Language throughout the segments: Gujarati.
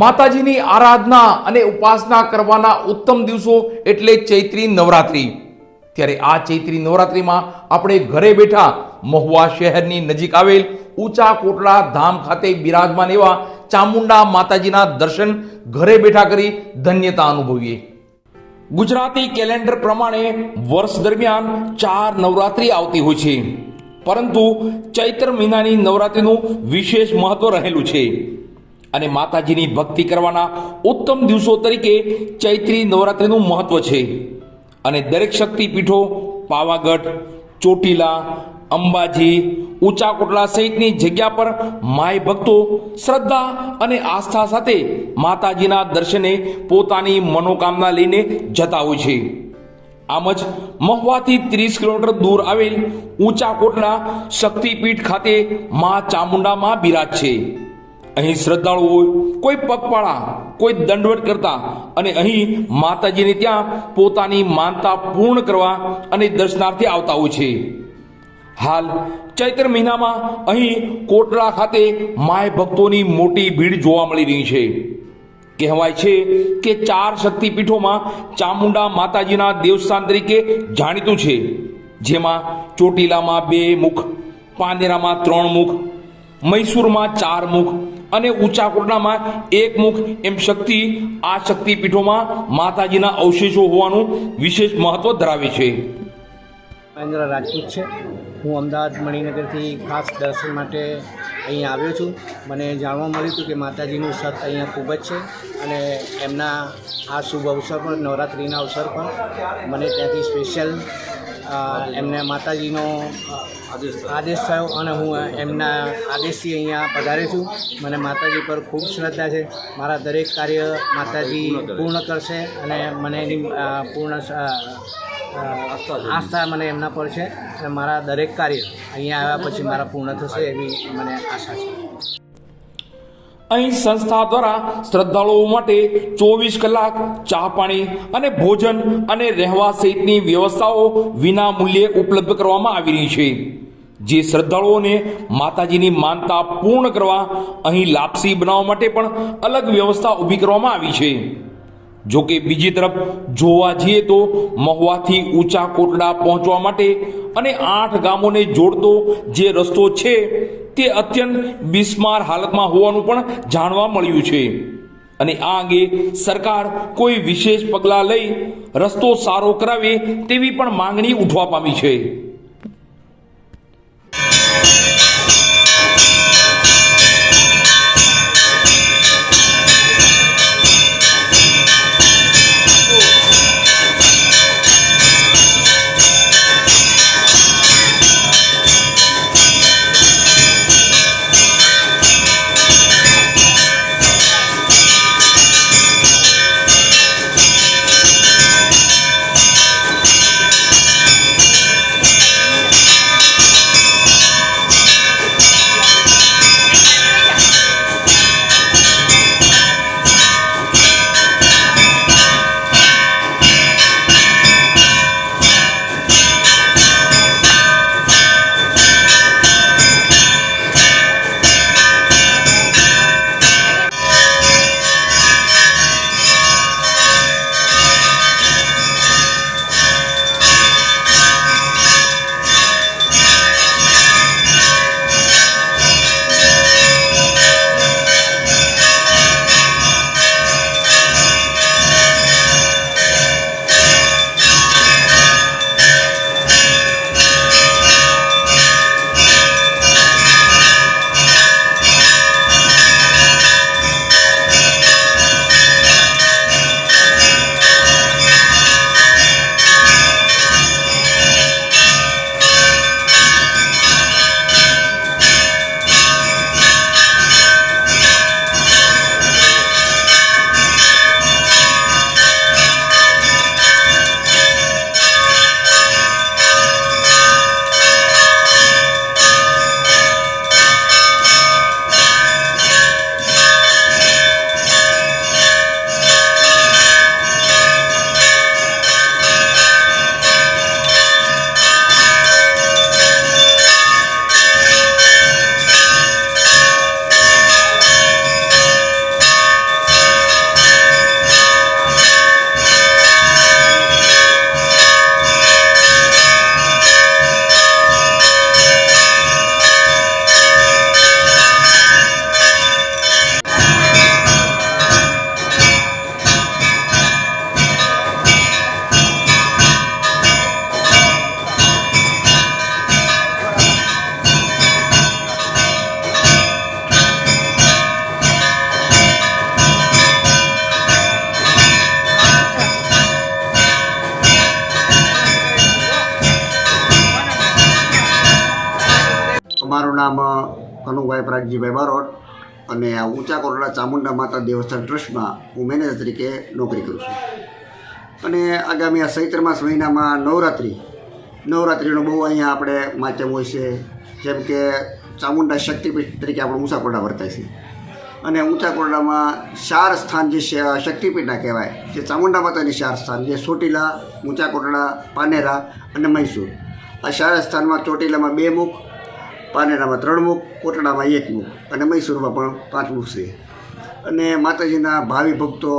માતાજીની આરાધના અને ઉપાસના કરવાના ઉત્તમ દિવસો એટલે ચૈત્રી નવરાત્રી। ત્યારે આ ચૈત્રી નવરાત્રીમાં આપણે ઘરે બેઠા મહુવા શહેરની નજીક આવેલ ઊંચા કોટડા ધામ ખાતે બિરાજમાન એવા ચામુંડા માતાજીના દર્શન ઘરે બેઠા કરી ધન્યતા અનુભવીએ। ગુજરાતી કેલેન્ડર પ્રમાણે વર્ષ દરમિયાન 4 નવરાત્રી આવતી હોય છે, પરંતુ ચૈત્ર મહિનાની નવરાત્રીનું વિશેષ મહત્વ રહેલું છે અને માતાજીની ભક્તિ કરવાના ઉત્તમ દિવસો તરીકે ચૈત્રી નવરાત્રીનું મહત્વ છે અને દરેક શક્તિપીઠો પાવાગઢ, ચોટીલા, અંબાજી, ઊંચા કોટડા સહિતની જગ્યા પર માય ભક્તો શ્રદ્ધા અને આસ્થા સાથે માતાજીના દર્શને પોતાની મનોકામના લઈને જતા હોય છે। આમ જ મહુવાથી 30 કિલોમીટર દૂર આવેલ ઊંચા કોટડા શક્તિપીઠ ખાતે મા ચામુંડામાં બિરાજ છે। અહીં શ્રદ્ધાળુઓ કોઈ પગપાળા, કોઈ દંડવત કરતા અને અહીં માતાજીને ત્યાં પોતાની માનતા પૂર્ણ કરવા અને દર્શનાર્થે આવતા હોય છે। હાલ ચૈત્ર મહિનામાં અહીં કોટડા ખાતે માય ભક્તોની મોટી ભીડ જોવા મળી રહી છે। કહેવાય છે કે 4 શક્તિપીઠોમાં ચામુંડા માતાજીના દેવસ્થાન તરીકે જાણીતું છે, જેમાં ચોટીલામાં 2 મુખ, પાનેરામાં 3 મુખ, મૈસૂરમાં 4 મુખ અને ઊંચા કોટડામાં 1 મુખ એમ આ શક્તિપીઠોમાં માતાજીના અવશેષો હોવાનું વિશેષ મહત્વ ધરાવે છે। મહેન્દ્ર રાજપૂત છે। હું અમદાવાદ મણિનગરથી ખાસ દર્શન માટે અહીં આવ્યો છું। મને જાણવા મળ્યું હતું કે માતાજીનું સત અહીંયા ખૂબ જ છે અને એમના આ શુભ અવસર પર, નવરાત્રિના અવસર પર મને ત્યાંથી સ્પેશિયલ એમને માતાજીનો આદેશ થયો અને હું એમના આદેશથી અહીંયા પધાર્યો છું। મને માતાજી પર ખૂબ શ્રદ્ધા છે। મારા દરેક કાર્ય માતાજી પૂર્ણ કરશે અને મને એની પૂર્ણ આસ્થા મને એમના પર છે અને મારા દરેક કાર્ય અહીંયા આવ્યા પછી મારા પૂર્ણ થશે એવી મને આશા છે। અહીં સંસ્થા દ્વારા શ્રદ્ધાળુઓ માટે 24 કલાક ચા પાણી અને ભોજન અને રહેવા સહિતની વ્યવસ્થાઓ વિના મૂલ્યે ઉપલબ્ધ કરવામાં આવી રહી છે, જે શ્રદ્ધાળુઓને માતાજીની માનતા પૂર્ણ કરવા અહીં લાપસી બનાવવા માટે પણ અલગ વ્યવસ્થા ઊભી કરવામાં આવી છે। જો કે બીજી તરફ જોવા જઈએ તો મહુવાથી ઊંચા કોટડા પહોંચવા માટે અને 8 ગામોને જોડતો જે રસ્તો છે તે અત્યંત બિસ્માર હાલતમાં હોવાનું પણ જાણવા મળ્યું છે અને આ અંગે સરકાર કોઈ વિશેષ પગલાં લઈ રસ્તો સારો કરાવે તેવી પણ માંગણી ઉઠવા પામી છે। મારું નામ કનુભાઈ પ્રાગજીભાઈ બારોટ અને આ ઊંચા કોટડા ચામુંડા માતા દેવસ્થાન ટ્રસ્ટમાં હું મેનેજર તરીકે નોકરી કરું છું. અને આગામી આ ચૈત્ર માસ મહિનામાં નવરાત્રિનો બહુ અહીંયા આપણે માધ્યમ હોય છે. જેમ કે ચામુંડા શક્તિપીઠ તરીકે આપણે ઊંચા કોટડા વર્તાય છે. અને ઊંચા કોટડામાં 4 સ્થાન જે શક્તિપીઠના કહેવાય, જે ચામુંડા માતાની 4 સ્થાન, જે ચોટીલા, ઊંચા કોટડા, પાનેરા અને મૈસૂર. આ 4 સ્થાનમાં ચોટીલામાં 2 મુખ, પાનેરામાં 3 મુખ, કોટડામાં 1 મુખ અને મૈસૂરમાં પણ 5 મુખ છે. અને માતાજીના ભાવિ ભક્તો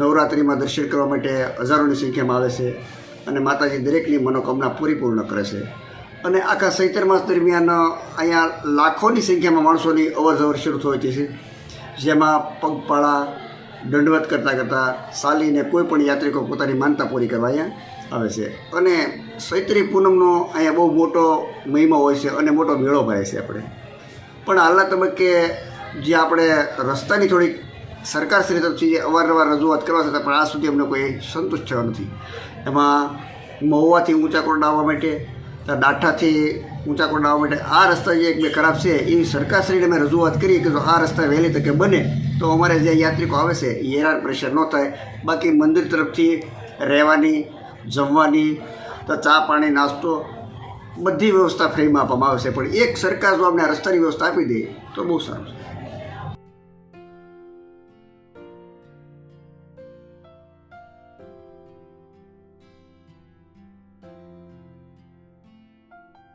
નવરાત્રિમાં દર્શન કરવા માટે હજારોની સંખ્યામાં આવે છે અને માતાજી દરેકની મનોકામના પૂરી કરે છે. અને આખા ચૈત્ર માસ દરમિયાન અહીંયા લાખોની સંખ્યામાં માણસોની અવરજવર શરૂ થઈ છે, જેમાં પગપાળા દંડવત કરતાં ચાલીને કોઈ પણ યાત્રિકો પોતાની માનતા પૂરી કરવા અહીંયા આવે છે. અને ચૈત્રી પૂનમનો અહીંયા બહુ મોટો મહિમા હોય છે અને મોટો મેળો ભરાય છે. આપણે પણ હાલના તબક્કે જે આપણે રસ્તાની થોડીક સરકારશ્રી તરફથી અવારનવાર રજૂઆત કરવા છતાં પણ આ સુધી અમને કોઈ સંતુષ્ટ થયો નથી. એમાં મહુવાથી ઊંચા કોટડા આવવા માટે, ડાઠાથી ઊંચા કોટડા આવવા માટે આ રસ્તા જે 1-2 ખરાબ છે, એવી સરકારશ્રીને મેં રજૂઆત કરી કે જો આ રસ્તા વહેલી તકે બને તો અમારે જે યાત્રિકો આવે છે એ હેરાન પરેશાન ન થાય. બાકી મંદિર તરફથી રહેવાની, જમવાની, તો ચા પાણી, નાસ્તો બધી વ્યવસ્થા ફ્રીમાં આપવામાં આવે છે. પણ એક સરકાર જો અમને આ રસ્તાની વ્યવસ્થા આપી દે તો બહુ સારું છે.